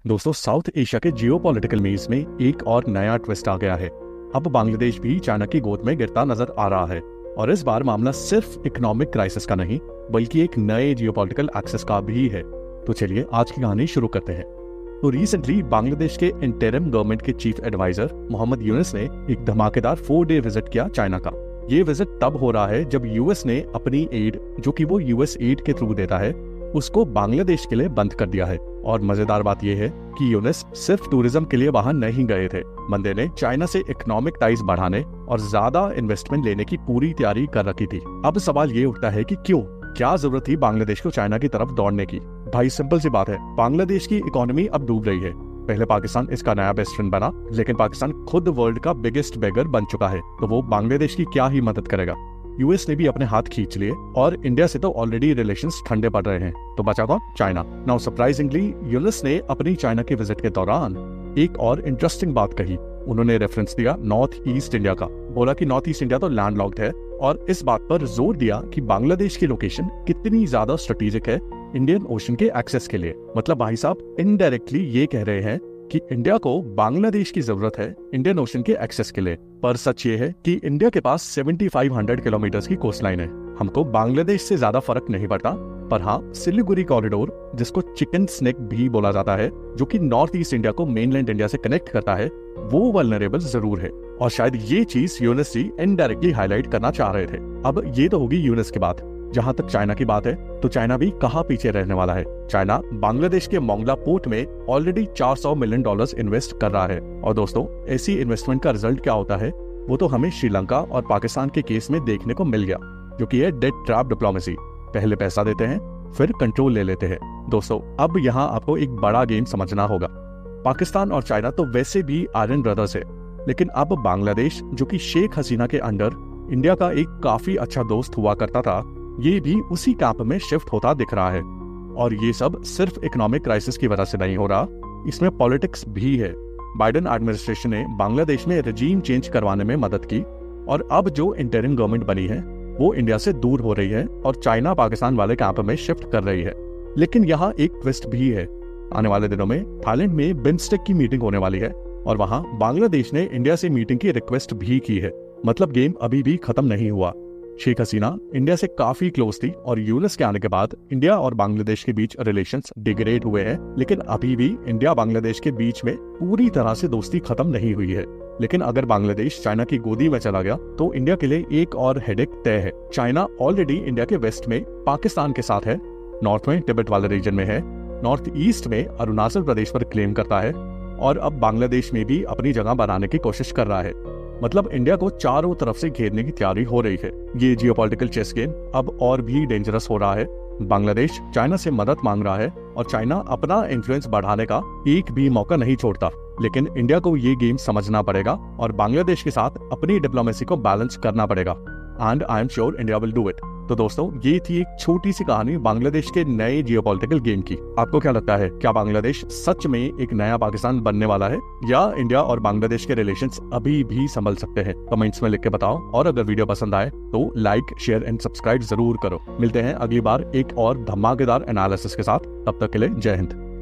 दोस्तों, south Asia के geopolitical मेज में एक और नया ट्विस्ट आ गया है। अब बांग्लादेश भी चाइना की गोद में गिरता नजर आ रहा है और इस बार मामला सिर्फ इकोनॉमिक क्राइसिस का नहीं बल्कि एक नए जियोपॉलिटिकल एक्सेस का भी है। तो चलिए आज की कहानी शुरू करते हैं। तो रिसेंटली बांग्लादेश के इंटरिम गवर्नमेंट के चीफ एडवाइजर मोहम्मद यूनुस ने एक धमाकेदार 4 डे विजिट किया चाइना का। ये विजिट तब हो रहा है जब यूएस ने अपनी एड, जो कि वो यूएस एड के थ्रू देता है, उसको बांग्लादेश के लिए बंद कर दिया है। और मजेदार बात यह है कि यूनुस सिर्फ टूरिज्म के लिए वहां नहीं गए थे। बंदे ने चाइना से इकोनॉमिक टाइज बढ़ाने और ज्यादा इन्वेस्टमेंट लेने की पूरी तैयारी कर रखी थी। अब सवाल ये उठता है कि क्यों, क्या जरूरत थी बांग्लादेश को चाइना की तरफ दौड़ने की? भाई सिंपल सी बात है, बांग्लादेश की इकोनॉमी अब डूब रही है। पहले पाकिस्तान इसका नया बेस्ट फ्रेंड बना, लेकिन पाकिस्तान खुद वर्ल्ड का बिगेस्ट बेगर बन चुका है, तो वो बांग्लादेश की क्या ही मदद करेगा। यूएस ने भी अपने हाथ खींच लिए और इंडिया से तो ऑलरेडी रिलेशंस ठंडे पड़ रहे हैं, तो बचा कौन? चाइना। नाउ सरप्राइजिंगली यूनुस ने अपनी चाइना के विजिट के दौरान एक और इंटरेस्टिंग बात कही। उन्होंने रेफरेंस दिया नॉर्थ ईस्ट इंडिया का। बोला कि नॉर्थ ईस्ट इंडिया तो लैंडलॉक्ड है और इस बात पर जोर दिया कि बांग्लादेश की लोकेशन कितनी ज्यादा स्ट्रेटेजिक है इंडियन ओशन के एक्सेस के लिए। मतलब भाई साहब इनडायरेक्टली ये कह रहे हैं कि इंडिया को बांग्लादेश की जरूरत है इंडियन ओशन के एक्सेस के लिए। पर सच ये है कि इंडिया के पास 7500 किलोमीटर की कोस्ट लाइन है। हमको बांग्लादेश से ज्यादा फर्क नहीं पड़ता। पर हाँ, सिलीगुड़ी कॉरिडोर, जिसको चिकन स्नेक भी बोला जाता है, जो कि नॉर्थ ईस्ट इंडिया को मेनलैंड इंडिया से कनेक्ट करता है, वो वल्नरेबल जरूर है। और शायद ये चीज यूनुस जी इनडायरेक्टली हाईलाइट करना चाह रहे थे। अब ये तो होगी यूनुस की बात। जहां तक चाइना की बात है, तो चाइना भी कहाँ पीछे रहने वाला है। चाइना बांग्लादेश के मोंगला पोर्ट में ऑलरेडी $400 मिलियन इन्वेस्ट कर रहा है। और दोस्तों, ऐसी इन्वेस्टमेंट का रिजल्ट क्या होता है वो तो हमें श्रीलंका और पाकिस्तान के केस में देखने को मिल गया, जो कि है डेट ट्रैप डिप्लोमेसी। पहले पैसा देते हैं, फिर कंट्रोल ले लेते हैं। दोस्तों, अब यहाँ आपको एक बड़ा गेम समझना होगा। पाकिस्तान और चाइना तो वैसे भी आयरन ब्रदर्स है, लेकिन अब बांग्लादेश, जो कि शेख हसीना के अंडर इंडिया का एक काफी अच्छा दोस्त हुआ करता था, ये भी उसी कैंप में शिफ्ट होता दिख रहा है। और ये सब सिर्फ इकोनॉमिक क्राइसिस की वजह से नहीं हो रहा, इसमें पॉलिटिक्स भी है। बाइडेन एडमिनिस्ट्रेशन ने बांग्लादेश में रजीम चेंज करवाने में मदद की और अब जो इंटरिम गवर्नमेंट बनी है वो इंडिया से दूर हो रही है और चाइना पाकिस्तान वाले कैंप में शिफ्ट कर रही है। लेकिन यहाँ एक ट्विस्ट भी है। आने वाले दिनों में थाईलैंड में बिम्स्टेक की मीटिंग होने वाली है और वहाँ बांग्लादेश ने इंडिया से मीटिंग की रिक्वेस्ट भी की है। मतलब गेम अभी भी खत्म नहीं हुआ। शेख हसीना इंडिया से काफी क्लोज थी और यूनुस के आने के बाद इंडिया और बांग्लादेश के बीच रिलेशंस डिग्रेड हुए हैं, लेकिन अभी भी इंडिया बांग्लादेश के बीच में पूरी तरह से दोस्ती खत्म नहीं हुई है। लेकिन अगर बांग्लादेश चाइना की गोदी में चला गया तो इंडिया के लिए एक और हेडेक तय है। चाइना ऑलरेडी इंडिया के वेस्ट में पाकिस्तान के साथ है, नॉर्थ में तिब्बत वाले रीजन में है, नॉर्थ ईस्ट में अरुणाचल प्रदेश पर क्लेम करता है और अब बांग्लादेश में भी अपनी जगह बनाने की कोशिश कर रहा है। मतलब इंडिया को चारों तरफ से घेरने की तैयारी हो रही है। ये जियोपॉलिटिकल चेस गेम अब और भी डेंजरस हो रहा है। बांग्लादेश चाइना से मदद मांग रहा है और चाइना अपना इन्फ्लुएंस बढ़ाने का एक भी मौका नहीं छोड़ता। लेकिन इंडिया को ये गेम समझना पड़ेगा और बांग्लादेश के साथ अपनी डिप्लोमेसी को बैलेंस करना पड़ेगा। And I am sure India will do it. तो दोस्तों, ये थी एक छोटी सी कहानी बांग्लादेश के नए जियोपॉलिटिकल गेम की। आपको क्या लगता है, क्या बांग्लादेश सच में एक नया पाकिस्तान बनने वाला है या इंडिया और बांग्लादेश के रिलेशंस अभी भी संभल सकते हैं? कमेंट्स में लिख के बताओ और अगर वीडियो पसंद आए तो लाइक, शेयर एंड सब्सक्राइब जरूर करो। मिलते हैं अगली बार एक और धमाकेदार एनालिसिस के साथ। तब तक के लिए जय हिंद।